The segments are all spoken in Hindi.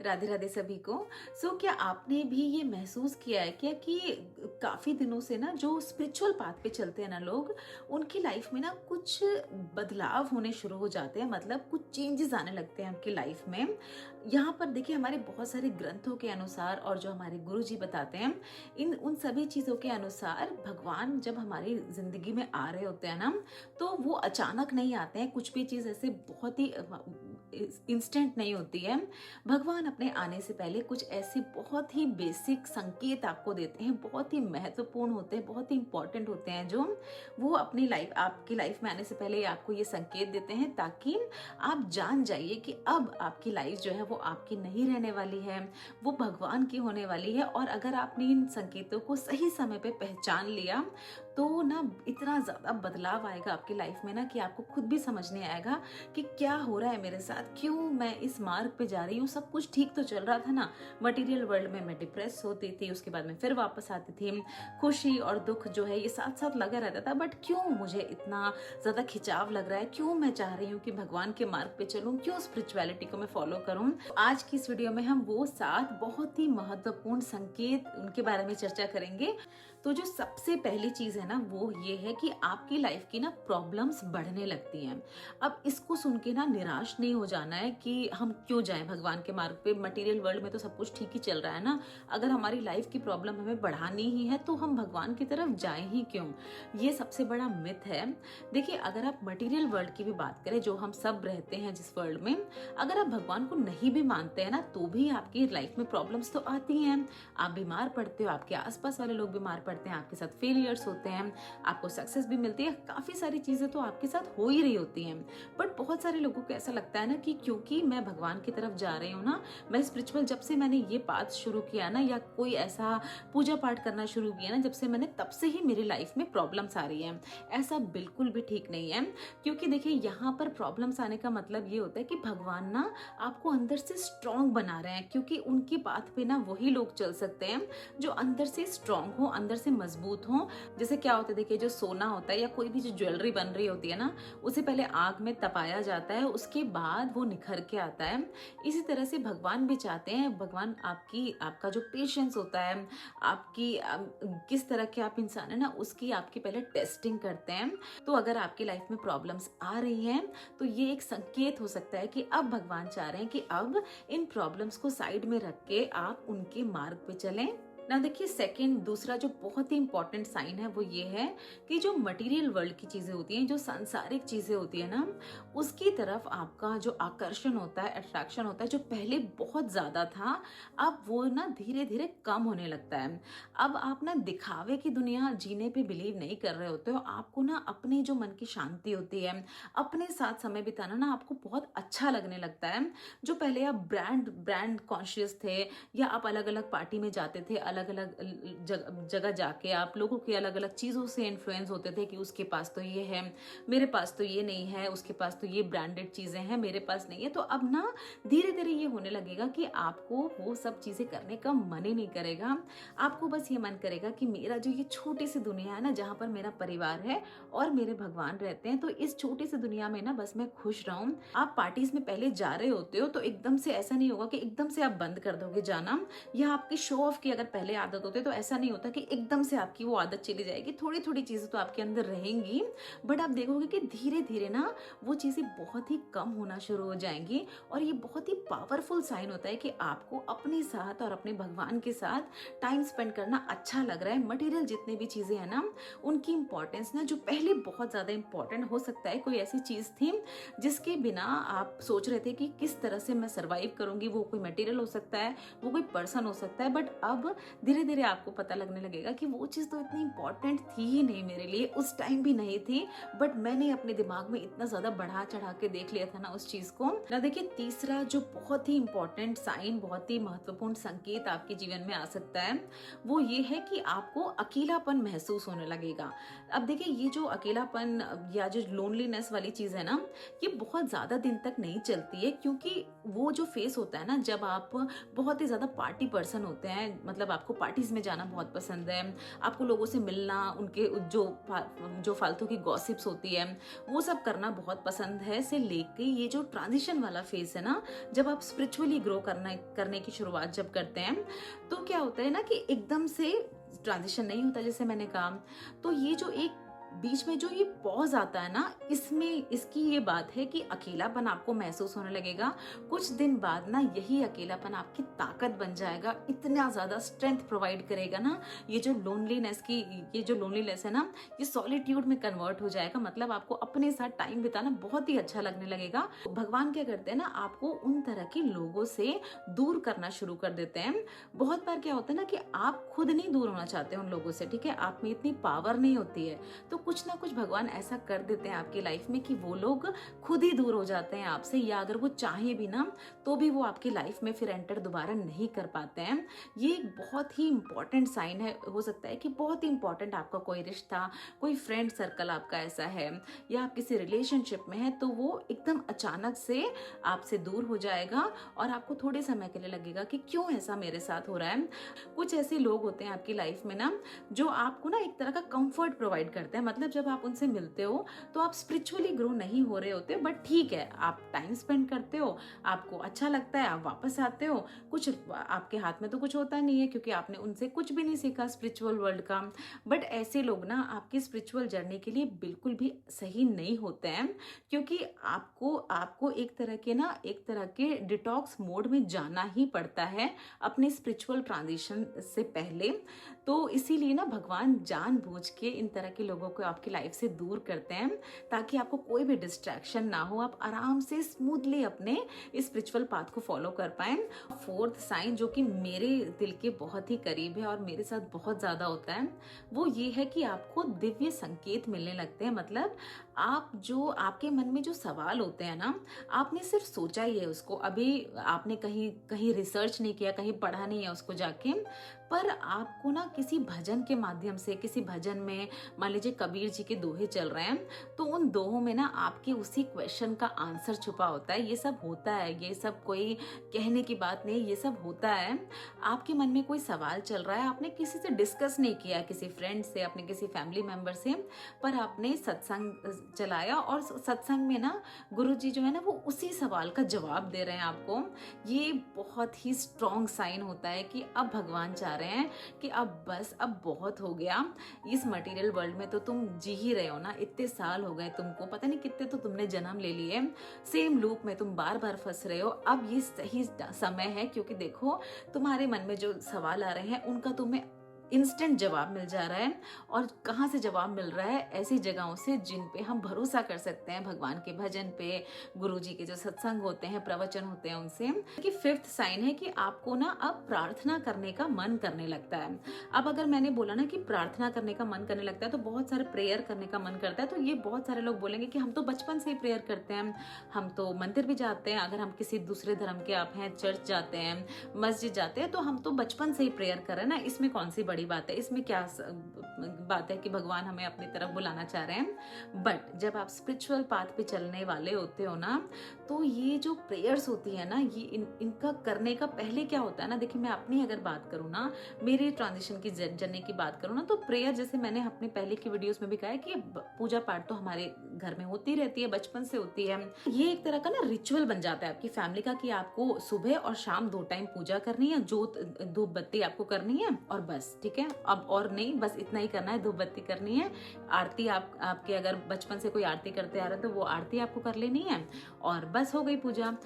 राधे राधे सभी को। क्या आपने भी ये महसूस किया है क्या कि काफ़ी दिनों से ना जो स्पिरिचुअल पाथ पे चलते हैं ना लोग, उनकी लाइफ में ना कुछ बदलाव होने शुरू हो जाते हैं, मतलब कुछ चेंजेस आने लगते हैं उनकी लाइफ में। यहाँ पर देखिए, हमारे बहुत सारे ग्रंथों के अनुसार और जो हमारे गुरु जी बताते हैं, इन उन सभी चीज़ों के अनुसार भगवान जब हमारी ज़िंदगी में आ रहे होते हैं ना, तो वो अचानक नहीं आते हैं। कुछ भी चीज़ ऐसे बहुत ही इंस्टेंट नहीं होती है। भगवान अपने आने से पहले कुछ ऐसे बहुत ही बेसिक संकेत आपको देते हैं, बहुत ही महत्वपूर्ण होते हैं, बहुत ही इंपॉर्टेंट होते हैं, जो वो अपनी लाइफ, आपकी लाइफ में आने से पहले आपको ये संकेत देते हैं ताकि आप जान जाइए कि अब आपकी लाइफ जो है वो आपकी नहीं रहने वाली है, वो भगवान की होने वाली है। और अगर आपने इन संकेतों को सही समय पे पहचान लिया तो ना इतना ज़्यादा बदलाव आएगा आपकी लाइफ में ना कि आपको खुद भी समझ नहीं आएगा कि क्या हो रहा है मेरे साथ, क्यों मैं इस मार्ग पे जा रही हूँ। सब कुछ ठीक तो चल रहा था ना, मटेरियल वर्ल्ड में मैं डिप्रेस होती थी, उसके बाद में फिर वापस आती थी, खुशी और दुख जो है ये साथ साथ लगा रहता था, बट क्यों मुझे इतना ज़्यादा खिंचाव लग रहा है, क्यों मैं चाह रही हूँ कि भगवान के मार्ग पे चलूँ, क्यों स्पिरिचुअलिटी को मैं फॉलो करूँ। आज की इस वीडियो में हम वो 7 बहुत ही महत्वपूर्ण संकेत उनके बारे में चर्चा करेंगे। तो जो सबसे पहली चीज है ना वो ये है कि आपकी लाइफ की ना प्रॉब्लम्स बढ़ने लगती हैं। अब इसको सुन के ना निराश नहीं हो जाना है कि हम क्यों जाएं भगवान के मार्ग पे, मटेरियल वर्ल्ड में तो सब कुछ ठीक ही चल रहा है ना, अगर हमारी लाइफ की प्रॉब्लम हमें बढ़ानी ही है तो हम भगवान की तरफ जाएं ही क्यों। ये सबसे बड़ा मिथ है। देखिए, अगर आप मटेरियल वर्ल्ड की भी बात करें, जो हम सब रहते हैं जिस वर्ल्ड में, अगर आप भगवान को नहीं भी मानते हैं ना तो भी आपकी लाइफ में प्रॉब्लम्स तो आती हैं। आप बीमार पड़ते हो, आपके आसपास वाले लोग बीमार पड़ते हैं, आपके साथ फेलियर्स होते हैं, आपको सक्सेस भी मिलती है, काफी सारी चीजें तो आपके साथ हो ही रही होती हैं। बट बहुत सारे लोगों को ऐसा लगता है ना कि क्योंकि मैं भगवान की तरफ जा रही हूँ ना, मैं स्पिरिचुअल, जब से मैंने ये पाथ शुरू किया ना, या कोई ऐसा पूजा पाठ करना शुरू किया ना जब से मैंने, तब से ही मेरी लाइफ में प्रॉब्लम्स आ रही हैं। ऐसा बिल्कुल भी ठीक नहीं है। क्योंकि देखिए, यहाँ पर प्रॉब्लम्स आने का मतलब ये होता है कि भगवान ना आपको अंदर से स्ट्रांग बना रहे हैं, क्योंकि उनकी बात पे ना वही लोग चल सकते हैं जो अंदर से स्ट्रांग हो, अंदर से मजबूत हो। जैसे क्या होता है, देखिए, जो सोना होता है या कोई भी जो ज्वेलरी बन रही होती है ना, उसे पहले आग में तपाया जाता है, उसके बाद वो निखर के आता है। इसी तरह से भगवान भी चाहते हैं, भगवान आपका जो पेशेंस होता है, आपकी किस तरह के आप इंसान है ना, उसकी आपकी पहले टेस्टिंग करते हैं। तो अगर आपकी लाइफ में प्रॉब्लम्स आ रही हैं तो ये एक संकेत हो सकता है कि अब भगवान चाह रहे हैं कि अब इन प्रॉब्लम्स को साइड में रख के आप उनके मार्ग पे चलें ना। देखिए, सेकंड, दूसरा जो बहुत ही इंपॉर्टेंट साइन है वो ये है कि जो मटेरियल वर्ल्ड की चीजें होती हैं, जो सांसारिक चीजें होती है ना, उसकी तरफ आपका जो आकर्षण होता है, अट्रैक्शन होता है, जो पहले बहुत ज्यादा था, अब वो ना धीरे धीरे कम होने लगता है। अब आप ना दिखावे की दुनिया जीने पे बिलीव नहीं कर रहे होते हो। आपको ना अपनी जो मन की शांति होती है, अपने साथ समय बिताना ना आपको बहुत अच्छा लगने लगता है। जो पहले आप ब्रांड कॉन्शियस थे, या आप अलग अलग पार्टी में जाते थे, अलग अलग जगह जाके आप लोगों के अलग अलग चीजों से इन्फ्लुएंस होते थे कि उसके पास तो ये है, मेरे पास तो ये नहीं है, उसके पास तो ये ब्रांडेड चीजें हैं, मेरे पास नहीं है। तो अब ना धीरे धीरे ये होने लगेगा कि आपको वो सब चीजें करने का मन ही नहीं करेगा। आपको बस ये मन करेगा कि मेरा जो ये छोटी सी दुनिया है ना, जहां पर मेरा परिवार है और मेरे भगवान रहते हैं, तो इस छोटी सी दुनिया में ना बस मैं खुश रहूं। आप पार्टीज में पहले जा रहे होते हो तो एकदम से ऐसा नहीं होगा कि एकदम से आप बंद कर दोगे जाना, या आपकी शो ऑफ की अगर पहले आदत होती है तो ऐसा नहीं होता कि एकदम से आपकी वो आदत चली जाएगी। थोड़ी थोड़ी चीजें तो आपके अंदर रहेंगी, बट आप देखोगे कि धीरे धीरे ना वो चीजें बहुत ही कम होना शुरू हो जाएंगी। और ये बहुत ही पावरफुल साइन होता है कि आपको अपने साथ और अपने भगवान के साथ टाइम स्पेंड करना अच्छा लग रहा है। मटेरियल जितने भी चीजें हैं ना, उनकी इंपॉर्टेंस ना, जो पहले बहुत ज्यादा इंपॉर्टेंट हो सकता है, कोई ऐसी चीज थी जिसके बिना आप सोच रहे थे कि किस तरह से मैं सर्वाइव करूंगी, वो कोई मटेरियल हो सकता है, वो कोई पर्सन हो सकता है, बट अब धीरे धीरे आपको पता लगने लगेगा कि वो चीज तो इतनी इंपॉर्टेंट थी ही नहीं मेरे लिए, उस टाइम भी नहीं थी, बट मैंने अपने दिमाग में इतना ज्यादा बढ़ा चढ़ा के देख लिया था ना उस चीज को ना। देखिए, तीसरा जो बहुत ही इंपॉर्टेंट साइन, बहुत ही महत्वपूर्ण संकेत आपके जीवन में आ सकता है, वो ये है कि आपको अकेलापन महसूस होने लगेगा। अब देखिए, ये जो अकेलापन या जो लोनलीनेस वाली चीज है ना, ये बहुत ज्यादा दिन तक नहीं चलती है, क्योंकि वो जो फेस होता है ना, जब आप बहुत ही ज्यादा पार्टी पर्सन होते हैं, मतलब आपको पार्टीज में जाना बहुत पसंद है, आपको लोगों से मिलना, उनके जो फालतू की गॉसिप्स होती है वो सब करना बहुत पसंद है, से लेके ये जो ट्रांजिशन वाला फेज है ना, जब आप स्पिरिचुअली ग्रो करने की शुरुआत जब करते हैं, तो क्या होता है ना कि एकदम से ट्रांजिशन नहीं होता जैसे मैंने कहा। तो ये जो एक बीच में जो ये पॉज आता है ना, इसमें इसकी ये बात है कि अकेलापन आपको महसूस होने लगेगा। कुछ दिन बाद ना यही अकेलापन आपकी ताकत बन जाएगा, इतना ज्यादा स्ट्रेंथ प्रोवाइड करेगा ना। ये जो लोनलीनेस है ना, ये सॉलिट्यूड में कन्वर्ट हो जाएगा। मतलब आपको अपने साथ टाइम बिताना बहुत ही अच्छा लगने लगेगा। भगवान क्या करते हैं ना, आपको उन तरह के लोगों से दूर करना शुरू कर देते हैं। बहुत बार क्या होता है ना कि आप खुद नहीं दूर होना चाहते उन लोगों से, ठीक है, आप में इतनी पावर नहीं होती है, तो कुछ ना कुछ भगवान ऐसा कर देते हैं आपकी लाइफ में कि वो लोग खुद ही दूर हो जाते हैं आपसे, या अगर वो चाहे भी ना तो भी वो आपकी लाइफ में फिर एंटर दोबारा नहीं कर पाते हैं। ये एक बहुत ही इंपॉर्टेंट साइन है। हो सकता है कि बहुत ही इंपॉर्टेंट आपका कोई रिश्ता, कोई फ्रेंड सर्कल आपका ऐसा है, या आप किसी रिलेशनशिप में है, तो वो एकदम अचानक से आपसे दूर हो जाएगा और आपको थोड़े समय के लिए लगेगा कि क्यों ऐसा मेरे साथ हो रहा है। कुछ ऐसे लोग होते हैं आपकी लाइफ में ना, जो आपको ना एक तरह का कंफर्ट प्रोवाइड करते हैं। मतलब जब आप उनसे मिलते हो तो आप स्पिरिचुअली ग्रो नहीं हो रहे होते, बट ठीक है, आप टाइम स्पेंड करते हो, आपको अच्छा लगता है, आप वापस आते हो। कुछ आपके हाथ में तो कुछ होता नहीं है, क्योंकि आपने उनसे कुछ भी नहीं सीखा स्पिरिचुअल वर्ल्ड का। बट ऐसे लोग ना आपकी स्पिरिचुअल जर्नी के लिए बिल्कुल भी सही नहीं होते हैं, क्योंकि आपको एक तरह के डिटॉक्स मोड में जाना ही पड़ता है अपने स्पिरिचुअल ट्रांजिशन से पहले। तो इसीलिए ना भगवान जानबूझ के इन तरह के लोगों को आपकी लाइफ से दूर करते हैं, ताकि आपको कोई भी डिस्ट्रैक्शन ना हो, आप आराम से स्मूथली अपने स्पिरिचुअल पाथ को फॉलो कर पाए। फोर्थ साइन जो कि मेरे दिल के बहुत ही करीब है और मेरे साथ बहुत ज्यादा होता है, वो ये है कि आपको दिव्य संकेत मिलने लगते हैं। मतलब आपके मन में जो सवाल होते हैं ना, आपने सिर्फ सोचा ही है उसको, अभी आपने कहीं रिसर्च नहीं किया, कहीं पढ़ा नहीं है उसको जाके, पर आपको ना किसी भजन के माध्यम से, किसी भजन में मान लीजिए कबीर जी के दोहे चल रहे हैं, तो उन दोहों में ना आपके उसी क्वेश्चन का आंसर छुपा होता है। ये सब होता है, ये सब कोई कहने की बात नहीं, ये सब होता है। आपके मन में कोई सवाल चल रहा है, आपने किसी से डिस्कस नहीं किया, किसी फ्रेंड से, अपने किसी फैमिली मेंबर से, पर आपने सत्संग चलाया और सत्संग में ना गुरु जी जो है ना वो उसी सवाल का जवाब दे रहे हैं आपको। ये बहुत ही स्ट्रॉन्ग साइन होता है कि अब भगवान चाह रहे हैं कि अब बस, अब बहुत हो गया। इस मटेरियल वर्ल्ड में तो तुम जी ही रहे हो ना, इतने साल हो गए तुमको, पता नहीं कितने तो तुमने जन्म ले लिए, सेम लूप में तुम बार बार फंस रहे हो। अब ये सही समय है, क्योंकि देखो तुम्हारे मन में जो सवाल आ रहे हैं उनका तुम्हें इंस्टेंट जवाब मिल जा रहा है। और कहाँ से जवाब मिल रहा है? ऐसी जगहों से जिन पे हम भरोसा कर सकते हैं, भगवान के भजन पे, गुरु जी के जो सत्संग होते हैं, प्रवचन होते हैं उनसे। कि फिफ्थ साइन है कि आपको ना अब प्रार्थना करने का मन करने लगता है। अब अगर मैंने बोला ना कि प्रार्थना करने का मन करने लगता है, तो बहुत सारे प्रेयर करने का मन करता है, तो ये बहुत सारे लोग बोलेंगे कि हम तो बचपन से ही प्रेयर करते हैं, हम तो मंदिर भी जाते हैं, अगर हम किसी दूसरे धर्म के आप हैं, चर्च जाते हैं, मस्जिद जाते हैं, तो हम तो बचपन से ही प्रेयर कर रहे हैं ना, इसमें कौन सी बड़ी बात है, इसमें क्या बात है कि भगवान हमें अपनी तरफ बुलाना चाह रहे हैं। बट जब आप स्पिरिचुअल पाथ पे चलने वाले होते हो ना, तो ये जो प्रेयर्स होती है ना, ये इनका करने का पहले क्या होता है ना, देखिए मैं अपनी अगर बात करूँ ना, मेरे ट्रांजिशन की जर्नी की बात करूँ ना, तो प्रेयर जैसे मैंने अपने पहले की वीडियोस में भी कहा है कि पूजा पाठ तो हमारे घर में होती रहती है, बचपन से होती है। ये एक तरह का ना रिचुअल बन जाता है आपकी फैमिली का, कि आपको सुबह और शाम 2 टाइम पूजा करनी है, जोत धूप बत्ती आपको करनी है, और बस ठीक है, अब और नहीं, बस इतना ही करना है, धूप बत्ती करनी है, आरती आपके अगर बचपन से कोई आरती करते आ रहा है तो वो आरती आपको कर लेनी है, और बस हो गई पूजा।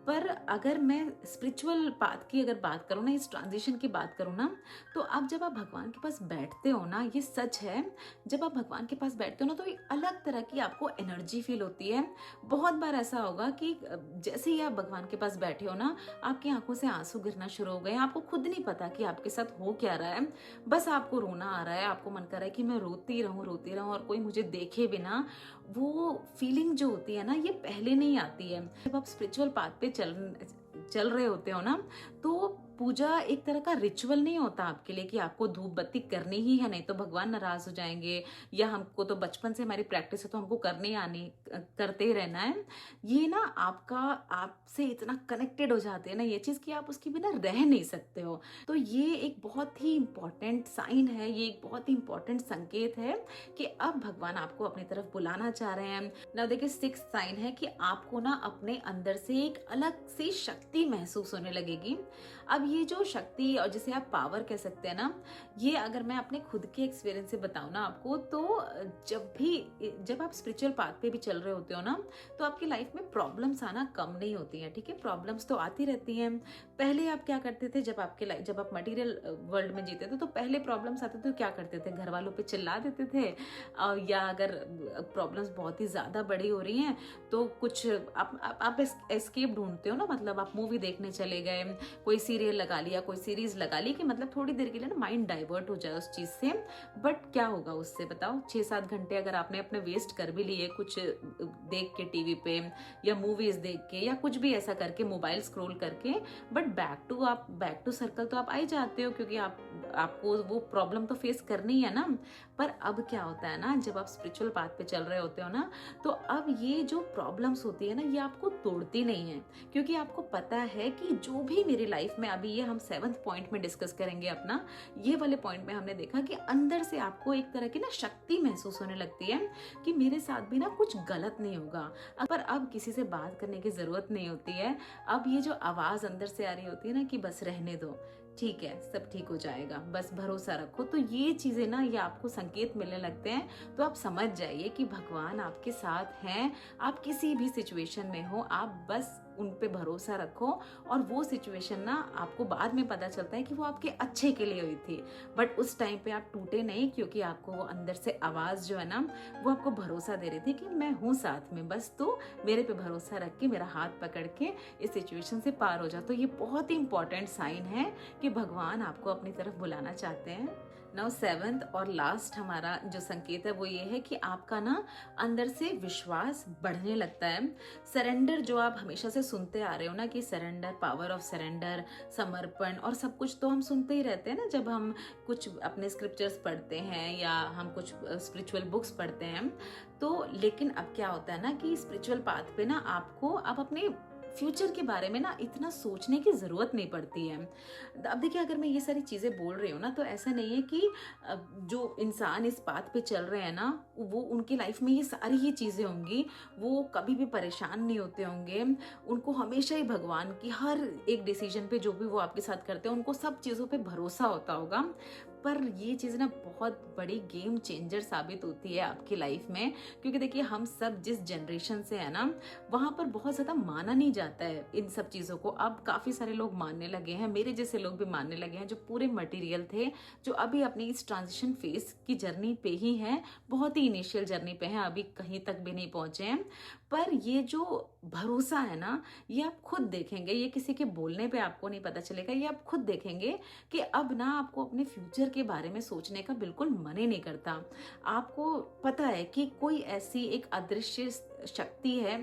पर अगर मैं स्पिरिचुअल पाथ की अगर बात करूँ ना, इस ट्रांजिशन की बात करूँ ना, तो अब जब आप भगवान के पास बैठते हो ना, ये सच है, जब आप भगवान के पास बैठते हो ना, तो एक अलग तरह की आपको एनर्जी फील होती है। बहुत बार ऐसा होगा कि जैसे ही आप भगवान के पास बैठे हो ना, आपकी आंखों से आंसू गिरना शुरू हो गए, आपको खुद नहीं पता कि आपके साथ हो क्या रहा है, बस आपको रोना आ रहा है, आपको मन कर रहा है कि मैं रोती रहूं और कोई मुझे देखे बिना। वो फीलिंग जो होती है ना, ये पहले नहीं आती है। जब आप स्पिरिचुअल पाथ पे चल रहे होते हो ना, तो पूजा एक तरह का रिचुअल नहीं होता आपके लिए कि आपको धूप बत्ती करनी ही है, नहीं तो भगवान नाराज हो जाएंगे, या हमको तो बचपन से हमारी प्रैक्टिस है तो हमको करने आने करते ही रहना है। ये ना आपका आपसे इतना कनेक्टेड हो जाते हैं ना ये चीज़ कि आप उसके बिना रह नहीं सकते हो। तो ये एक बहुत ही इम्पॉर्टेंट साइन है, ये एक बहुत ही इम्पॉर्टेंट संकेत है कि अब भगवान आपको अपनी तरफ बुलाना चाह रहे हैं ना। देखिए सिक्स्थ साइन है कि आपको ना अपने अंदर से एक अलग सी शक्ति महसूस होने लगेगी। अब ये जो शक्ति और जिसे आप पावर कह सकते हैं ना, ये अगर मैं अपने खुद के एक्सपीरियंस से बताऊं ना आपको, तो जब आप स्पिरिचुअल पाथ पे भी चल रहे होते हो ना, तो आपकी लाइफ में प्रॉब्लम्स आना कम नहीं होती हैं। ठीक है, प्रॉब्लम्स तो आती रहती हैं। पहले आप क्या करते थे, जब आप मटेरियल वर्ल्ड में जीते थे तो पहले प्रॉब्लम्स आते थे तो क्या करते थे, घर वालों पे चिल्ला देते थे, या अगर प्रॉब्लम्स बहुत ही ज़्यादा बड़ी हो रही हैं तो कुछ आप एस्केप ढूंढते हो ना, मतलब आप मूवी देखने चले गए, कोई सीरियल लगा लिया, कोई सीरीज लगा ली कि मतलब थोड़ी देर के लिए ना माइंड डाइवर्ट हो जाए उस चीज़ से। बट क्या होगा उससे बताओ, 6-7 घंटे अगर आपने अपने वेस्ट कर भी लिए कुछ देख के टीवी पे, या मूवीज देख के, या कुछ भी ऐसा करके, मोबाइल स्क्रॉल करके, बट बैक टू सर्कल तो आप आ ही जाते हो, क्योंकि आपको वो प्रॉब्लम तो फेस करनी है ना। पर अब क्या होता है ना, जब आप स्पिरिचुअल पाथ पे चल रहे होते हो ना, तो अब ये जो प्रॉब्लम्स होती है ना, ये आपको तोड़ती नहीं है, क्योंकि आपको पता है कि जो भी मेरी लाइफ में, अभी ये हम 7th पॉइंट में डिस्कस करेंगे अपना, ये वाले पॉइंट में हमने देखा कि अंदर से आपको एक तरह की ना शक्ति महसूस होने लगती है कि मेरे साथ भी ना कुछ गलत नहीं होगा। पर अब किसी से बात करने की जरूरत नहीं होती है। अब ये जो आवाज अंदर से आ रही होती है ना कि बस रहने दो, ठीक है, सब ठीक हो जाएगा, बस भरोसा रखो, तो ये चीजें ना, ये आपको संकेत मिलने लगते हैं। तो आप समझ जाइए कि भगवान आपके साथ हैं। आप किसी भी सिचुएशन में हो, आप बस उन पे भरोसा रखो, और वो सिचुएशन ना आपको बाद में पता चलता है कि वो आपके अच्छे के लिए हुई थी, बट उस टाइम पे आप टूटे नहीं, क्योंकि आपको वो अंदर से आवाज जो है ना, वो आपको भरोसा दे रही थी कि मैं हूँ साथ में, बस तो मेरे पे भरोसा रख के, मेरा हाथ पकड़ के इस सिचुएशन से पार हो जा। तो ये बहुत ही इंपॉर्टेंट साइन है कि भगवान आपको अपनी तरफ बुलाना चाहते हैं। नाउ 7th और लास्ट हमारा जो संकेत है वो ये है कि आपका ना अंदर से विश्वास बढ़ने लगता है। सरेंडर, जो आप हमेशा से सुनते आ रहे हो ना कि सरेंडर, पावर ऑफ सरेंडर, समर्पण और सब कुछ तो हम सुनते ही रहते हैं ना, जब हम कुछ अपने स्क्रिप्चर्स पढ़ते हैं या हम कुछ स्पिरिचुअल बुक्स पढ़ते हैं। तो लेकिन अब क्या होता है ना कि स्पिरिचुअल पाथ पे ना आपको अब अपने फ्यूचर के बारे में ना इतना सोचने की जरूरत नहीं पड़ती है। अब देखिए, अगर मैं ये सारी चीजें बोल रही हूँ ना, तो ऐसा नहीं है कि जो इंसान इस बात पे चल रहे हैं ना, वो उनकी लाइफ में ये सारी ही चीजें होंगी, वो कभी भी परेशान नहीं होते होंगे, उनको हमेशा ही भगवान की हर एक डिसीजन पे, जो भी वो आपके साथ करते हैं, उनको सब चीजों पे भरोसा होता होगा। पर ये चीज़ ना बहुत बड़ी गेम चेंजर साबित होती है आपकी लाइफ में, क्योंकि देखिए हम सब जिस जनरेशन से है ना, वहाँ पर बहुत ज़्यादा माना नहीं जाता है इन सब चीज़ों को। अब काफ़ी सारे लोग मानने लगे हैं, मेरे जैसे लोग भी मानने लगे हैं, जो पूरे मटेरियल थे, जो अभी अपनी इस ट्रांजिशन फेज की जर्नी पे ही हैं, बहुत ही इनिशियल जर्नी पे हैं, अभी कहीं तक भी नहीं पहुँचे हैं। पर ये जो भरोसा है ना, ये आप खुद देखेंगे, ये किसी के बोलने पे आपको नहीं पता चलेगा, ये आप खुद देखेंगे कि अब ना आपको अपने फ्यूचर के बारे में सोचने का बिल्कुल मन ही नहीं करता। आपको पता है कि कोई ऐसी एक अदृश्य शक्ति है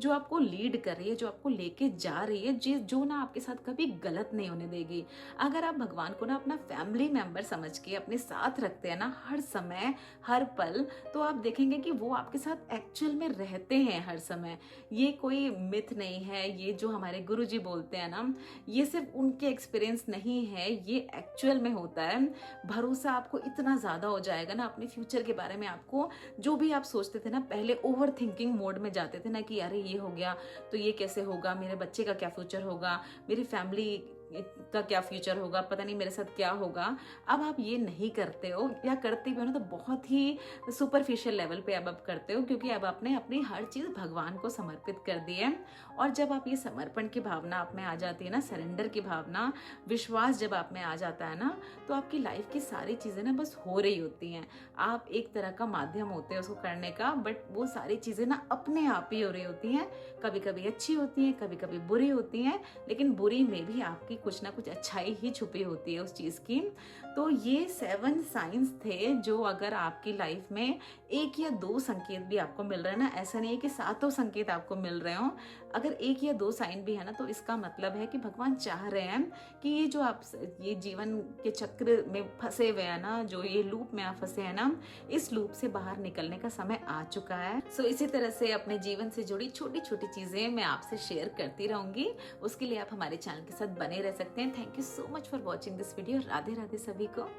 जो आपको लीड कर रही है, जो आपको लेके जा रही है, जो ना आपके साथ कभी गलत नहीं होने देगी। अगर आप भगवान को ना अपना फैमिली मेंबर समझ के अपने साथ रखते हैं ना, हर समय हर पल, तो आप देखेंगे कि वो आपके साथ एक्चुअल में रहते हैं हर समय। ये कोई मिथ नहीं है, ये जो हमारे गुरुजी बोलते हैं ना, ये सिर्फ उनके एक्सपीरियंस नहीं है, ये एक्चुअल में होता है। भरोसा आपको इतना ज्यादा हो जाएगा ना अपने फ्यूचर के बारे में, आपको जो भी आप सोचते थे ना, पहले ओवर थिंकिंग मोड में जाते थे ना कि अरे ये हो गया तो ये कैसे होगा, मेरे बच्चे का क्या फ्यूचर होगा, मेरी फैमिली का क्या फ्यूचर होगा, पता नहीं मेरे साथ क्या होगा। अब आप ये नहीं करते हो, या करते भी हो ना तो बहुत ही सुपरफिशियल लेवल पे अब आप करते हो, क्योंकि अब आपने अपनी हर चीज भगवान को समर्पित कर दी है। और जब आप ये समर्पण की भावना आप में आ जाती है ना, सरेंडर की भावना, विश्वास जब आप में आ जाता है ना, तो आपकी लाइफ की सारी चीजें ना बस हो रही होती हैं। आप एक तरह का माध्यम होते हैं उसको करने का, बट वो सारी चीजें ना अपने आप ही हो रही होती हैं। कभी कभी अच्छी होती हैं, कभी कभी बुरी होती हैं, लेकिन बुरी में भी आपकी कुछ ना कुछ अच्छाई ही छुपी होती है उस चीज़ की। तो ये 7 साइंस थे जो अगर आपकी लाइफ में 1 या 2 संकेत भी आपको मिल रहे हैं ना, ऐसा नहीं है कि सातों संकेत आपको मिल रहे हों, अगर 1 या 2 साइन भी है ना, तो इसका मतलब है कि भगवान चाह रहे हैं कि ये जो आप ये जीवन के चक्र में फंसे हुए हैं ना, जो ये लूप में आप फंसे हैं ना, इस लूप से बाहर निकलने का समय आ चुका है। सो इसी तरह से अपने जीवन से जुड़ी छोटी छोटी चीजें मैं आपसे शेयर करती रहूंगी। उसके लिए आप हमारे चैनल के साथ बने रह सकते हैं। Thank you so much for watching this video. Radhe Radhe सभी को।